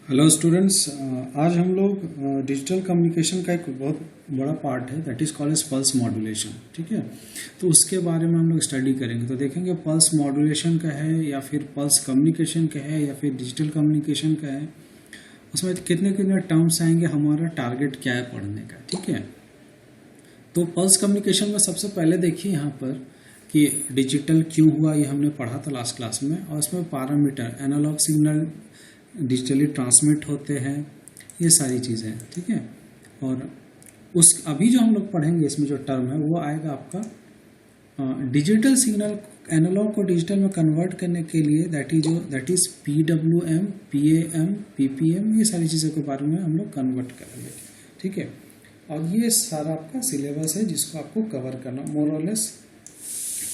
Hello students, आज हम लोग डिजिटल कम्युनिकेशन का एक बहुत बड़ा पार्ट है that is called as pulse modulation. ठीक है, तो उसके बारे में हम लोग स्टडी करेंगे। तो देखेंगे पल्स मॉड्यूलेशन का है या फिर पल्स कम्युनिकेशन का है या फिर डिजिटल कम्युनिकेशन का है, उसमें कितने कितने टर्म्स आएंगे, हमारा टारगेट क्या है पढ़ने का। ठीक है, तो पल्स कम्युनिकेशन में सबसे पहले देखिए यहाँ पर कि डिजिटल क्यों हुआ, ये हमने पढ़ा था लास्ट क्लास में, और उसमें parameter analog signal digitally transmit होते हैं, ये सारी चीज़ें हैं। ठीक है, और उस अभी जो हम लोग पढ़ेंगे इसमें जो टर्म है वो आएगा आपका डिजिटल सिग्नल एनालॉग को डिजिटल में कन्वर्ट करने के लिए that is PWM, PAM, PPM, ये सारी चीज़ों के बारे में हम लोग कन्वर्ट करेंगे। ठीक है, और ये सारा आपका सिलेबस है जिसको आपको कवर करना मोर और लेस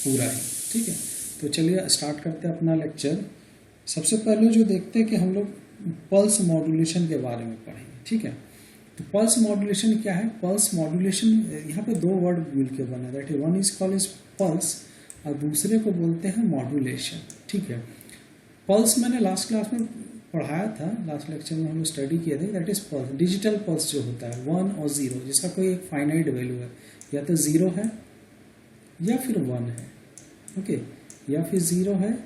पूरा है। ठीक है, तो चलिए स्टार्ट करते हैं अपना लेक्चर। सबसे पहले जो देखते हैं कि हम लोग पल्स मॉड्यूलेशन के बारे में पढ़ेंगे। ठीक है, तो पल्स मॉड्यूलेशन क्या है? पल्स मॉड्यूलेशन यहाँ पे दो वर्ड मिलके बना है, that is one is called as pulse और दूसरे को बोलते हैं मॉड्यूलेशन। ठीक है, पल्स मैंने लास्ट क्लास में पढ़ाया था, लास्ट लेक्चर में हम लोग स्टडी किए थे, that is pulse. Digital pulse जो होता है 1 और 0, जिसका कोई एक फाइनाइट वैल्यू है, या तो 0 है या फिर 1 है। ओके, या फिर 0 है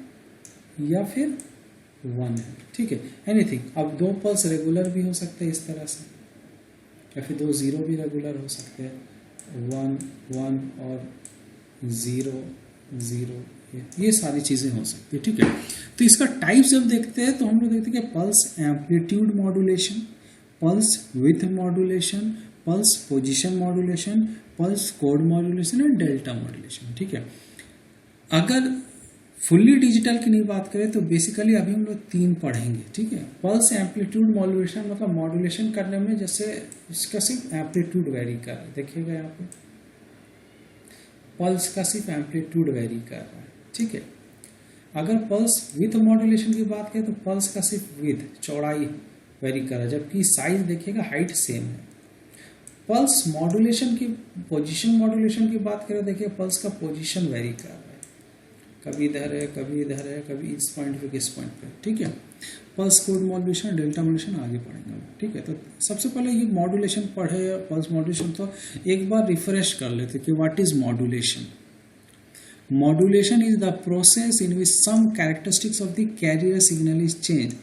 या फिर 1 है। ठीक है, एनीथिंग। अब दो पल्स रेगुलर भी हो सकते हैं इस तरह से, या फिर दो 0 भी रेगुलर हो सकते हैं, 1 1 और 0 0, ये सारी चीजें हो सकती है। ठीक है, तो इसका टाइप जब देखते हैं तो हम लोग देखते हैं कि pulse amplitude modulation, pulse with modulation, pulse position modulation, pulse code modulation और डेल्टा मॉड्यूलेशन। ठीक है, अगर फुल्ली डिजिटल की नहीं बात करें तो बेसिकली अभी हम लोग 3 पढ़ेंगे। ठीक है, पल्स एम्पलीट्यूड मॉड्यूलेशन मतलब मॉड्यूलेशन करने में जैसे इसका सिर्फ एम्पलीट्यूड वेरी कर रहा है, देखिएगा यहाँ पे पल्स का सिर्फ एम्पलीट्यूड वेरी कर रहा है। ठीक है, अगर पल्स विथ मॉड्यूलेशन की बात करें तो पल्स का सिर्फ विथ चौड़ाई वेरी कर रहा है, जबकि साइज देखिएगा हाइट सेम है। पल्स मॉड्यूलेशन की पोजिशन मॉड्यूलेशन की बात करें, देखिए पल्स का पोजिशन वेरी कर रहा है, कभी इधर है कभी इधर है, कभी इस पॉइंट पे किस पॉइंट पे। ठीक है, pulse code modulation delta modulation आगे पढ़ेंगे। ठीक है, तो सबसे पहले ये मॉड्यूलेशन पढ़े, पल्स मॉड्यूलेशन, तो एक बार रिफ्रेश कर लेते कि what is modulation. Modulation is the process in which some characteristics of the carrier signal is change.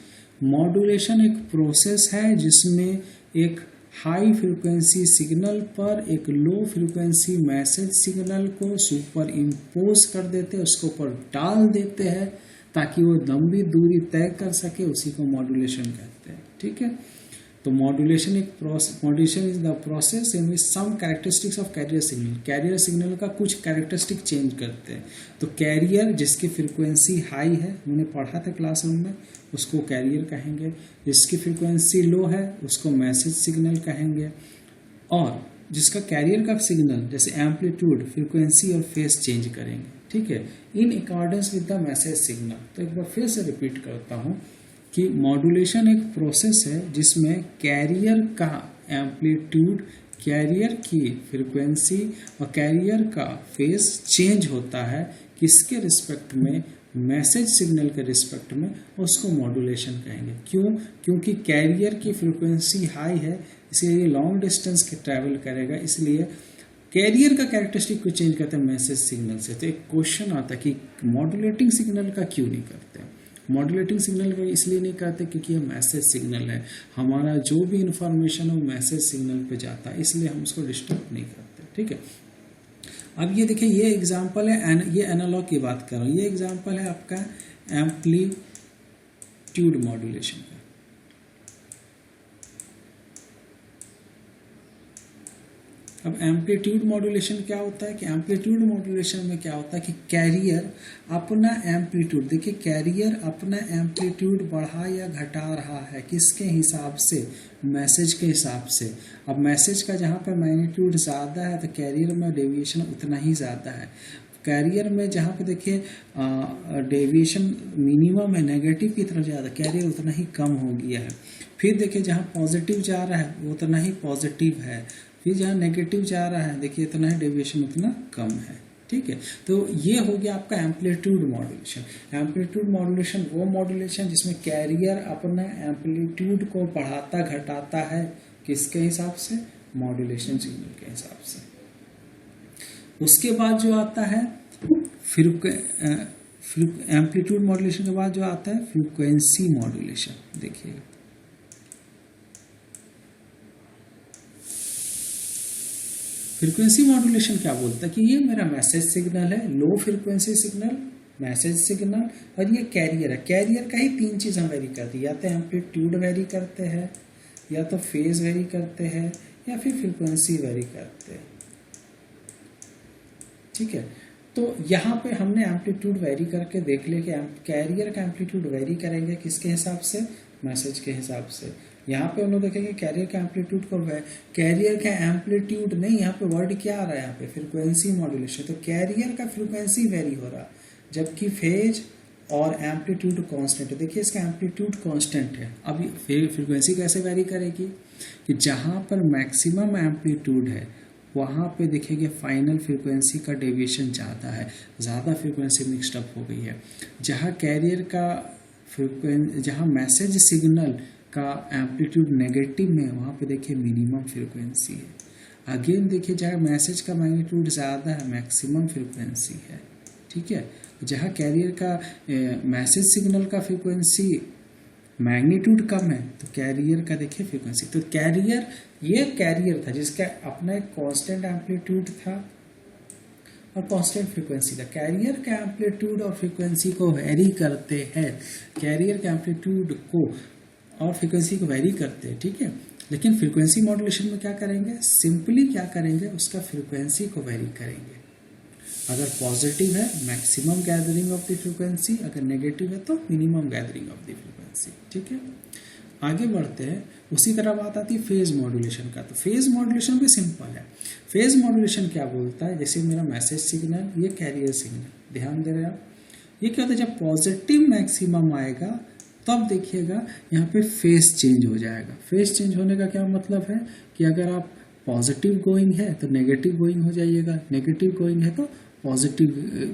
Modulation एक प्रोसेस है जिसमें एक हाई फ्रीक्वेंसी सिग्नल पर एक लो फ्रीक्वेंसी मैसेज सिग्नल को सुपर इम्पोज कर देते हैं, उसके ऊपर डाल देते हैं ताकि वो लंबी दूरी तय कर सके, उसी को मॉड्यूलेशन कहते हैं। ठीक है, तो मॉड्यूलेशन एक modulation is the process in which some characteristics of carrier signal, carrier signal का कुछ कैरेक्टरिस्टिक चेंज करते हैं। तो कैरियर जिसकी फ्रीक्वेंसी हाई है, हमने पढ़ा था क्लासरूम में, उसको कैरियर कहेंगे। जिसकी फ्रीक्वेंसी लो है उसको मैसेज सिग्नल कहेंगे। और जिसका कैरियर का सिग्नल जैसे एम्पलीट्यूड, फ्रीक्वेंसी और फेस चेंज करेंगे। ठीक है, in accordance with the message signal. तो एक बार फिर से रिपीट करता हूँ कि मॉड्यूलेशन एक प्रोसेस है जिसमें कैरियर का एम्पलीट्यूड, कैरियर की फ्रीक्वेंसी और कैरियर का फेस चेंज होता है, किसके रिस्पेक्ट में? मैसेज सिग्नल के रिस्पेक्ट में, उसको मॉड्यूलेशन कहेंगे। क्यों? क्योंकि कैरियर की फ्रीक्वेंसी हाई है, इसलिए लॉन्ग डिस्टेंस के ट्रैवल करेगा, इसलिए कैरियर का कैरेक्टरिस्टिक को चेंज करते हैं मैसेज सिग्नल से। तो एक क्वेश्चन आता है कि मॉड्यूलेटिंग सिग्नल का क्यों नहीं करते? मॉड्यूलेटिंग सिग्नल का इसलिए नहीं करते क्योंकि ये मैसेज सिग्नल है, हमारा जो भी इंफॉर्मेशन है वो मैसेज सिग्नल पे जाता है, इसलिए हम उसको डिस्टर्ब नहीं करते। ठीक है, अब ये देखिए, ये एग्जांपल है, ये एनालॉग की बात कर रहा हूँ, ये एग्जांपल है आपका एम्पलीट्यूड मॉड्यूलेशन का। अब एम्पलीट्यूड मॉड्यूलेशन क्या होता है कि एम्पलीट्यूड मॉड्यूलेशन में क्या होता है कि कैरियर अपना एम्पलीट्यूड, देखिए कैरियर अपना एम्पलीट्यूड बढ़ा या घटा रहा है, किसके हिसाब से? मैसेज के हिसाब से। अब मैसेज का जहाँ पर मैग्नीट्यूड ज़्यादा है तो कैरियर में डेविएशन उतना ही ज़्यादा है। कैरियर में जहाँ पे देखिए डेविएशन मिनिमम है, नेगेटिव की तरफ ज़्यादा, कैरियर उतना ही कम हो गया है। फिर देखिए जहाँ पॉजिटिव जा रहा है वो उतना ही पॉजिटिव है, फिर जहाँ नेगेटिव जा रहा है देखिए इतना ही डेविएशन उतना कम है। ठीक है। तो ये हो गया आपका एम्पलीट्यूड मॉड्यूलेशन। एम्पलीट्यूड मॉड्यूलेशन वो मॉड्यूलेशन जिसमें कैरियर अपना एम्पलीट्यूड को बढ़ाता घटाता है, किसके हिसाब से, मॉड्यूलेशन सिग्नल के हिसाब से। उसके बाद जो आता है फिर एम्पलीट्यूड मॉड्यूलेशन के बाद जो आता है फ्रीक्वेंसी मॉड्यूलेशन। देखिएगा फ्रीक्वेंसी मॉड्यूलेशन क्या बोलता है कि ये मेरा मैसेज सिग्नल है, low frequency signal, message signal, और ये कैरियर है। कैरियर का ही तीन चीज हम वेरी करते हैं, या तो एम्पलीट्यूड वेरी करते हैं, या तो फेज वेरी करते हैं, या फिर फ्रीक्वेंसी वेरी करते हैं। ठीक है, तो यहाँ पे हमने एम्पलीट्यूड वेरी करके देख लिया कि कैरियर का एम्पलीट्यूड वेरी करेंगे किसके हिसाब से, मैसेज के हिसाब से। यहाँ पे हम लोग देखेंगे कैरियर का एम्पलीट्यूड को, कैरियर का एम्पलीट्यूड नहीं, यहाँ पे वर्ड क्या आ रहा है, यहाँ पे फ्रीक्वेंसी मॉड्यूलेशन। तो कैरियर का फ्रीक्वेंसी वेरी हो रहा, जबकि फेज और एम्पलीट्यूड कांस्टेंट है। देखिए इसका एम्पलीट्यूड कांस्टेंट है। अब फ्रीक्वेंसी कैसे वेरी करेगी कि जहाँ पर मैक्सिमम एम्पलीट्यूड है वहाँ पे देखिए फाइनल फ्रीक्वेंसी का डेविएशन ज़्यादा है, ज़्यादा फ्रीक्वेंसी मिक्सड अप हो गई है। जहाँ कैरियर का जहाँ मैसेज सिग्नल का एम्पलीट्यूड नेगेटिव में है वहाँ पे देखिए मिनिमम फ्रीक्वेंसी है। अगेन देखिए जहाँ मैसेज का मैग्नीट्यूड ज़्यादा है मैक्सिमम फ्रीक्वेंसी है। ठीक है, जहाँ कैरियर का मैसेज सिग्नल का फ्रीक्वेंसी मैग्नीट्यूड कम है तो कैरियर का देखिए फ्रीक्वेंसी। तो कैरियर, ये कैरियर था जिसका अपना एक कांस्टेंट एम्पलीट्यूड था और कांस्टेंट फ्रीक्वेंसी था। कैरियर का एम्पलीट्यूड और फ्रीक्वेंसी को वेरी करते हैं, कैरियर के एम्पलीट्यूड को और फ्रीक्वेंसी को वेरी करते हैं। ठीक है, लेकिन फ्रीक्वेंसी मॉड्यूलेशन में क्या करेंगे, सिंपली क्या करेंगे, उसका फ्रीक्वेंसी को वेरी करेंगे। अगर पॉजिटिव है maximum gathering of the frequency, अगर नेगेटिव है तो minimum gathering of the frequency. ठीक है, आगे बढ़ते हैं। उसी तरह बात आती है फेज मॉड्यूलेशन का। तो फेज मॉड्यूलेशन भी सिंपल है। फेज मॉड्यूलेशन क्या बोलता है, जैसे मेरा मैसेज सिग्नल, ये कैरियर सिग्नल, ध्यान दे रहे हैं आप, ये क्या होता है, जब पॉजिटिव मैक्सिमम आएगा तब देखिएगा यहाँ पे फेज चेंज हो जाएगा। फेज चेंज होने का क्या मतलब है कि अगर आप पॉजिटिव गोइंग है तो नेगेटिव गोइंग हो जाइएगा, नेगेटिव गोइंग है तो पॉजिटिव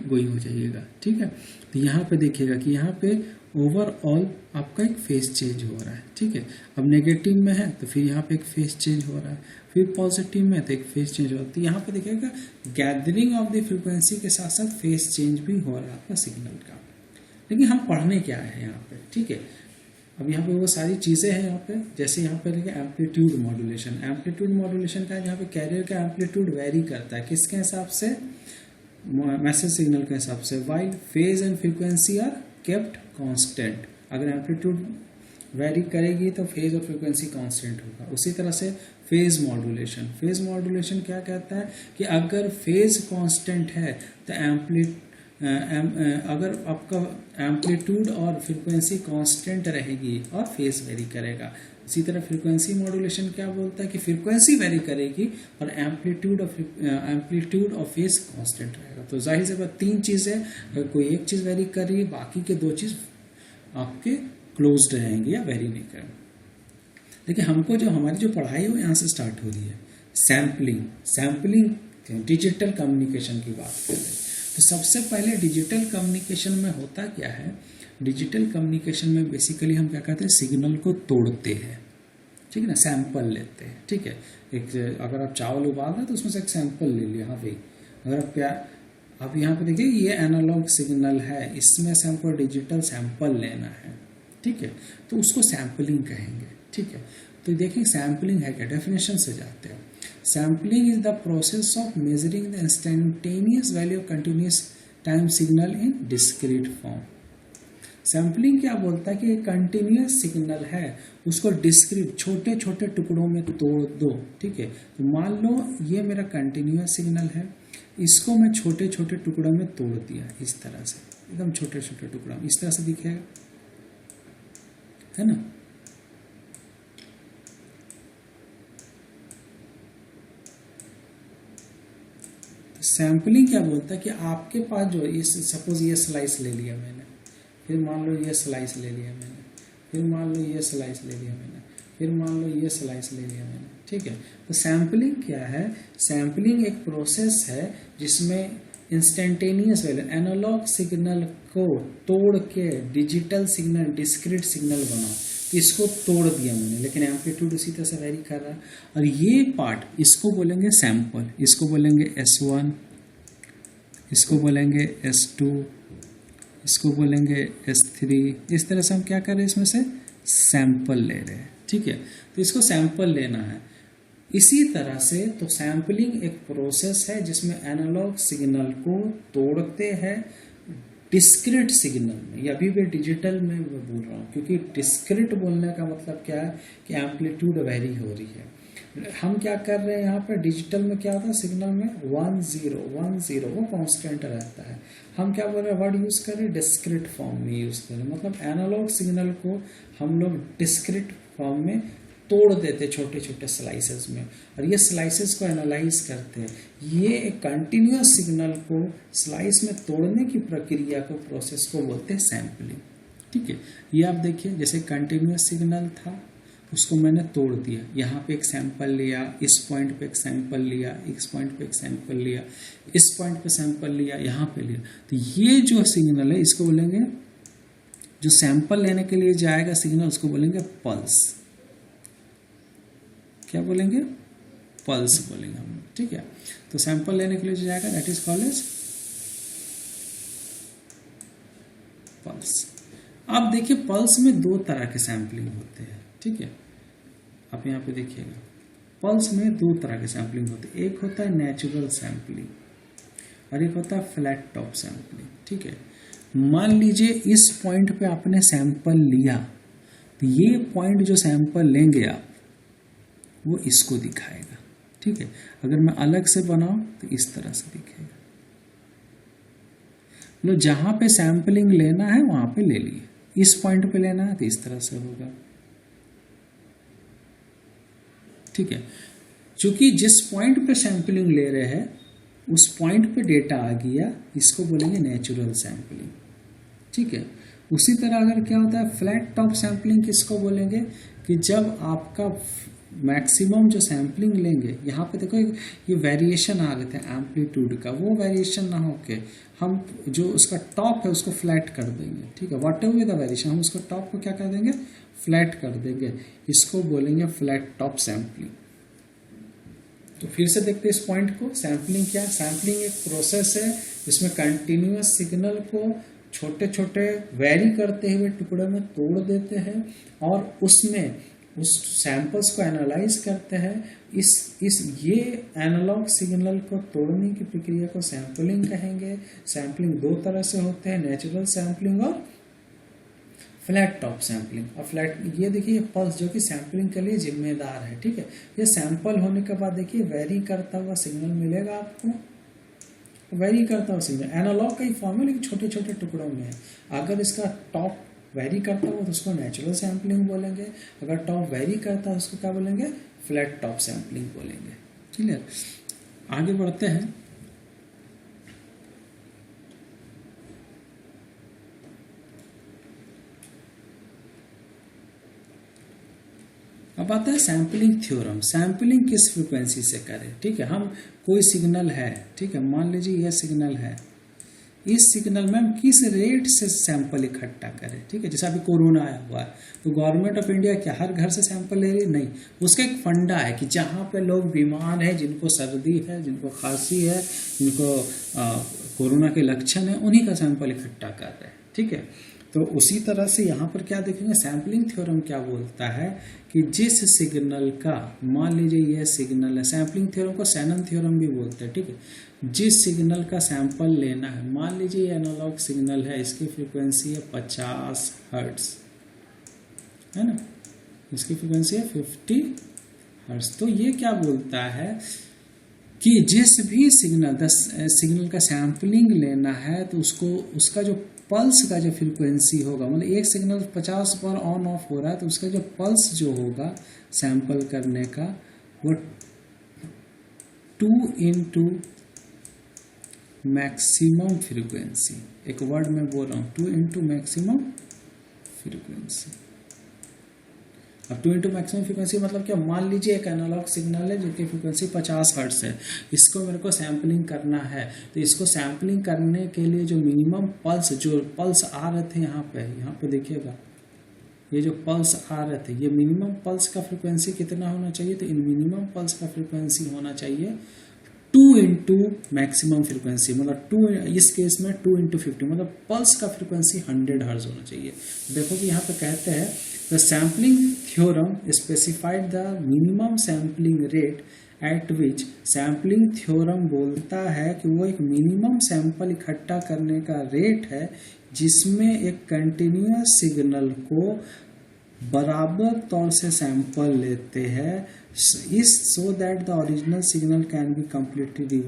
गोइंग हो जाइएगा। ठीक है, तो यहाँ पे देखिएगा कि यहाँ पे ओवरऑल आपका एक फेज चेंज हो रहा है। ठीक है, अब नेगेटिव में है तो फिर यहाँ पे एक फेज चेंज हो रहा है, फिर पॉजिटिव में तो एक फेज चेंज हो रहा है। तो यहाँ पे देखिएगा गैदरिंग ऑफ द फ्रीक्वेंसी के साथ साथ फेज चेंज भी हो रहा है आपका सिग्नल का। लेकिन हम पढ़ने क्या है यहाँ पे, ठीक है, अब यहाँ पे वो सारी चीज़ें हैं यहाँ पे, जैसे यहाँ पे लिखे एम्पलीट्यूड मॉड्यूलेशन। एम्पलीट्यूड मॉड्यूलेशन का जहाँ पे कैरियर का एम्पलीट्यूड वेरी करता है किसके हिसाब से, मैसेज सिग्नल के हिसाब से, while phase and frequency are kept constant. अगर एम्पलीट्यूड वेरी करेगी तो फेज और फ्रीक्वेंसी कांस्टेंट होगा। उसी तरह से फेज मॉड्यूलेशन, फेज मॉड्यूलेशन क्या कहता है कि अगर फेज कांस्टेंट है तो अगर आपका एम्पलीट्यूड और फ्रीक्वेंसी कांस्टेंट रहेगी और फेज वेरी करेगा। इसी तरह फ्रीक्वेंसी मॉड्यूलेशन क्या बोलता है कि फ्रीक्वेंसी वेरी करेगी और एम्पलीट्यूड और फेज कांस्टेंट रहेगा। तो जाहिर सी बात तीन चीज़ें, अगर कोई एक चीज़ वेरी कर रही है बाकी के दो चीज़ आपके क्लोज्ड रहेंगे या वेरी नहीं करेंगे। देखिए हमको जो हमारी जो पढ़ाई है वो यहाँ से स्टार्ट हो रही है। सैम्पलिंग डिजिटल कम्युनिकेशन की बात कर रहे हैं। तो सबसे पहले डिजिटल कम्युनिकेशन में होता क्या है, डिजिटल कम्युनिकेशन में बेसिकली हम क्या करते हैं, सिग्नल को तोड़ते हैं। ठीक है ना, सैंपल लेते हैं। ठीक है, एक अगर आप चावल उबाल रहे हैं तो उसमें से एक सैंपल ले लिया। हाँ भाई, अगर आप यहाँ पे देखिए ये एनालॉग सिग्नल है, इसमें से हमको डिजिटल सैंपल लेना है। ठीक है, तो उसको सैंपलिंग कहेंगे। ठीक है, तो देखिए सैंपलिंग है क्या, डेफिनेशन से जाते हैं। Sampling is the process of measuring the instantaneous value of continuous time signal in discrete form. Sampling क्या बोलता है कि कंटिन्यूस सिग्नल है उसको डिस्क्रीट छोटे छोटे टुकड़ों में तोड़ दो। ठीक है, तो मान लो ये मेरा कंटिन्यूस सिग्नल है, इसको मैं छोटे छोटे टुकड़ों में तोड़ दिया, इस तरह से एकदम छोटे छोटे टुकड़ा, इस तरह से दिखेगा, है ना। सैंपलिंग क्या बोलता है कि आपके पास जो इस सपोज ये स्लाइस ले लिया मैंने, फिर मान लो ये स्लाइस ले लिया मैंने, फिर मान लो ये स्लाइस ले लिया मैंने, फिर मान लो ये स्लाइस ले लिया मैंने। ठीक है, तो सैंपलिंग क्या है, सैंपलिंग एक प्रोसेस है जिसमें इंस्टेंटेनियस वैल्यू, एनालॉग सिग्नल को तोड़ के डिजिटल सिग्नल, डिस्क्रीट सिग्नल बनाओ, तो इसको तोड़ दिया मैंने, लेकिन एम्पलीट्यूड उसी तरह से वेरी कर रहा है। और ये पार्ट इसको बोलेंगे सैंपल, इसको बोलेंगे S1, इसको बोलेंगे S2, इसको बोलेंगे S3। इस तरह से हम क्या कर रहे हैं, इसमें से सैंपल ले रहे हैं, ठीक है। तो इसको सैंपल लेना है। इसी तरह से तो सैंपलिंग एक प्रोसेस है जिसमें एनालॉग सिग्नल को तोड़ते हैं डिस्क्रीट सिग्नल में, या अभी भी डिजिटल में मैं बोल रहा हूँ, क्योंकि डिस्क्रीट बोलने का मतलब क्या है कि एम्पलीट्यूड वेरी हो रही है। हम क्या कर रहे हैं यहाँ पे, डिजिटल में क्या होता है, सिग्नल में 1 0 1 0 वो कांस्टेंट रहता है। हम क्या बोल रहे हैं, वर्ड यूज कर रहे हैं डिस्क्रीट फॉर्म में यूज कर रहे हैं, मतलब एनालॉग सिग्नल को हम लोग डिस्क्रीट फॉर्म में तोड़ देते छोटे छोटे स्लाइसेस में, और ये स्लाइसेस को एनालाइज करते हैं। ये एक कंटिन्यूअस सिग्नल को स्लाइस में तोड़ने की प्रक्रिया को, प्रोसेस को बोलते हैं सैंपलिंग, ठीक है। ये आप देखिए, जैसे कंटिन्यूअस सिग्नल था, उसको मैंने तोड़ दिया, यहाँ पे एक सैंपल लिया, इस पॉइंट पे एक सैंपल लिया, इस पॉइंट पे एक सैंपल लिया, इस पॉइंट पे सैंपल लिया, यहाँ पे लिया। तो ये जो सिग्नल है इसको बोलेंगे, जो सैंपल लेने के लिए जाएगा सिग्नल, उसको बोलेंगे पल्स। क्या बोलेंगे, पल्स बोलेंगे हम, ठीक है। तो सैंपल लेने के लिए जो जाएगा that is called as pulse. अब देखिए, पल्स में दो तरह के सैंपलिंग होते हैं, ठीक है। आप यहाँ पे देखिएगा, पल्स में दो तरह के सैंपलिंग होते हैं, एक होता है नेचुरल सैंपलिंग और एक होता है फ्लैट टॉप सैंपलिंग, ठीक है। मान लीजिए इस पॉइंट पे आपने सैंपल लिया, तो ये पॉइंट जो सैंपल लेंगे आप, वो इसको दिखाएगा, ठीक है। अगर मैं अलग से बनाऊं तो इस तरह से दिखेगा। मतलब जहां पे सैंपलिंग लेना है वहां पे ले लिए, इस पॉइंट पे लेना है तो इस तरह से होगा, ठीक है। क्योंकि जिस पॉइंट पे सैंपलिंग ले रहे हैं उस पॉइंट पे डेटा आ गया, इसको बोलेंगे नेचुरल सैंपलिंग, ठीक है। उसी तरह अगर क्या होता है फ्लैट टॉप सैंपलिंग, किसको बोलेंगे कि जब आपका मैक्सिमम जो सैंपलिंग लेंगे, यहाँ पे देखो ये वेरिएशन आ रहे थे एम्पलीट्यूड का, वो वेरिएशन ना होके हम जो उसका टॉप है उसको फ्लैट कर देंगे, ठीक है। व्हाट एवर द वेरिएशन, हम उसको टॉप को क्या कर देंगे, फ्लैट कर देंगे, इसको बोलेंगे फ्लैट टॉप सैंपलिंग। तो फिर से देखते हैं इस पॉइंट को, सैंपलिंग क्या है, सैंपलिंग एक प्रोसेस है जिसमें कंटिन्यूअस सिग्नल को छोटे छोटे वेरी करते हुए टुकड़े में तोड़ देते हैं और उसमें उस सैंपल्स को एनालाइज करते हैं। ये एनालॉग सिग्नल को तोड़ने की प्रक्रिया को सैंपलिंग कहेंगे। सैंपलिंग दो तरह से होते हैं, नेचुरल सैंपलिंग और फ्लैट टॉप सैंपलिंग। और फ्लैट, ये देखिए पल्स जो कि सैंपलिंग के लिए जिम्मेदार है, ठीक है। ये सैंपल होने के बाद देखिए वेरी करता हुआ सिग्नल मिलेगा आपको, वेरी करता हुआ सिग्नल एनालॉग का ही फॉर्म है लेकिन छोटे छोटे टुकड़ों में है। अगर इसका टॉप वेरी करता हो तो उसको नेचुरल सैंपलिंग बोलेंगे, अगर टॉप वेरी करता है उसको क्या बोलेंगे, फ्लैट टॉप सैंपलिंग बोलेंगे, क्लियर। आगे बढ़ते हैं। अब आता है सैंपलिंग थ्योरम। सैंपलिंग किस फ्रीक्वेंसी से करें, ठीक है। हम कोई सिग्नल है, ठीक है, मान लीजिए यह सिग्नल है, इस सिग्नल में हम किस रेट से सैंपल इकट्ठा करें, ठीक है। जैसे अभी कोरोना आया हुआ है तो गवर्नमेंट ऑफ इंडिया क्या हर घर से सैंपल ले रही है, नहीं। उसका एक फंडा है कि जहाँ पे लोग बीमार हैं, जिनको सर्दी है, जिनको खांसी है, जिनको कोरोना के लक्षण है, उन्हीं का सैंपल इकट्ठा कर रहे हैं, ठीक है। तो उसी तरह से यहाँ पर क्या देखेंगे, सैंपलिंग थ्योरम क्या बोलता है कि जिस सिग्नल का, मान लीजिए यह सिग्नल है, सैंपलिंग थ्योरम को शैनन थ्योरम भी बोलते हैं, ठीक है। जिस सिग्नल का सैंपल लेना है, मान लीजिए ये एनालॉग सिग्नल है, इसकी फ्रीक्वेंसी है 50 हर्ट्ज, है ना, इसकी फ्रीक्वेंसी है 50 हर्ट्ज। तो ये क्या बोलता है कि जिस भी सिग्नल का सैंपलिंग लेना है तो उसको, उसका जो पल्स का जो फ्रीक्वेंसी होगा, मतलब एक सिग्नल 50 पर ऑन ऑफ हो रहा है तो उसका जो पल्स जो होगा सैंपल करने का, वो 2 into मैक्सिमम फ्रीक्वेंसी, एक वर्ड में बोल रहा हूँ, 2 into मैक्सिमम फ्रीक्वेंसी। अब 2 इंटू मैक्सिमम फ्रिक्वेंसी मतलब क्या, मान लीजिए एक एनालॉग सिग्नल है जिसकी फ्रिक्वेंसी 50 हर्ट्ज है, इसको मेरे को सैम्पलिंग करना है। तो इसको सैम्पलिंग करने के लिए जो मिनिमम पल्स, जो पल्स आ रहे थे यहाँ पे देखिएगा, ये जो पल्स आ रहे थे, ये मिनिमम पल्स का फ्रिक्वेंसी कितना होना चाहिए, तो इन मिनिमम पल्स का फ्रिक्वेंसी होना चाहिए 2 इंटू मैक्सिमम फ्रिक्वेंसी, मतलब 2, इस केस में 2 इंटू 50, मतलब पल्स का फ्रिक्वेंसी 100 हर्ट्ज होना चाहिए। देखो कि यहाँ पे कहते हैं the sampling theorem specified the minimum sampling rate at which, sampling theorem बोलता है कि वो एक मिनिमम सैंपल इकट्ठा करने का रेट है जिसमें एक कंटिन्यूअस सिग्नल को बराबर तौर से सैंपल लेते हैं, इस so that the original signal can be completely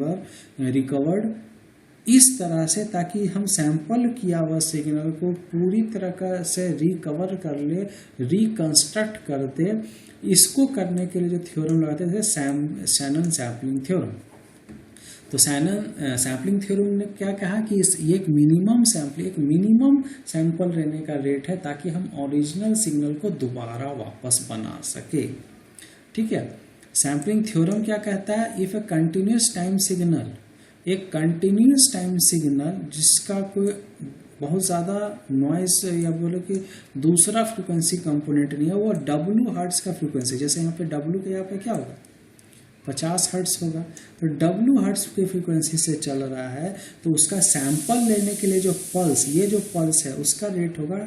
recovered, इस तरह से ताकि हम सैंपल किया हुआ सिग्नल को पूरी तरह से रिकवर कर ले, रिकंस्ट्रक्ट कर दे। इसको करने के लिए जो थ्योरम लगाते थे शैनन सैम्पलिंग थ्योरम। तो शैनन सैम्पलिंग थ्योरम ने क्या कहा कि ये एक मिनिमम सैंपल लेने का रेट है ताकि हम ओरिजिनल सिग्नल को दोबारा वापस बना सके। ठीक है, सैम्पलिंग थ्योरम क्या कहता है, if a continuous time signal, एक कंटिन्यूस टाइम सिग्नल जिसका कोई बहुत ज़्यादा नॉइस या बोले कि दूसरा फ्रिक्वेंसी कंपोनेंट नहीं है, वो W हर्ट्ज का फ्रिक्वेंसी, जैसे यहाँ पे W के यहाँ पे क्या होगा 50 हर्ट्ज होगा, तो W हर्ट्ज की फ्रिक्वेंसी से चल रहा है, तो उसका सैंपल लेने के लिए जो पल्स, ये जो पल्स है उसका रेट होगा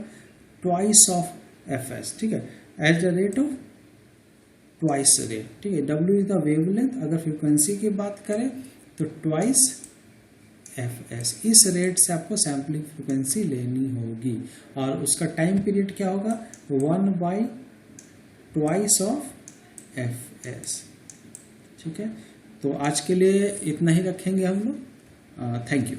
ट्वाइस ऑफ fs। ठीक है, at the rate of twice rate. ठीक है, W इज द वेवलेंथ, अगर फ्रिक्वेंसी की बात करें तो ट्वाइस fs, इस रेट से आपको सैम्पलिंग फ्रिक्वेंसी लेनी होगी, और उसका टाइम पीरियड क्या होगा 1/2 ऑफ fs। ठीक है, तो आज के लिए इतना ही रखेंगे हम लोग। Thank you.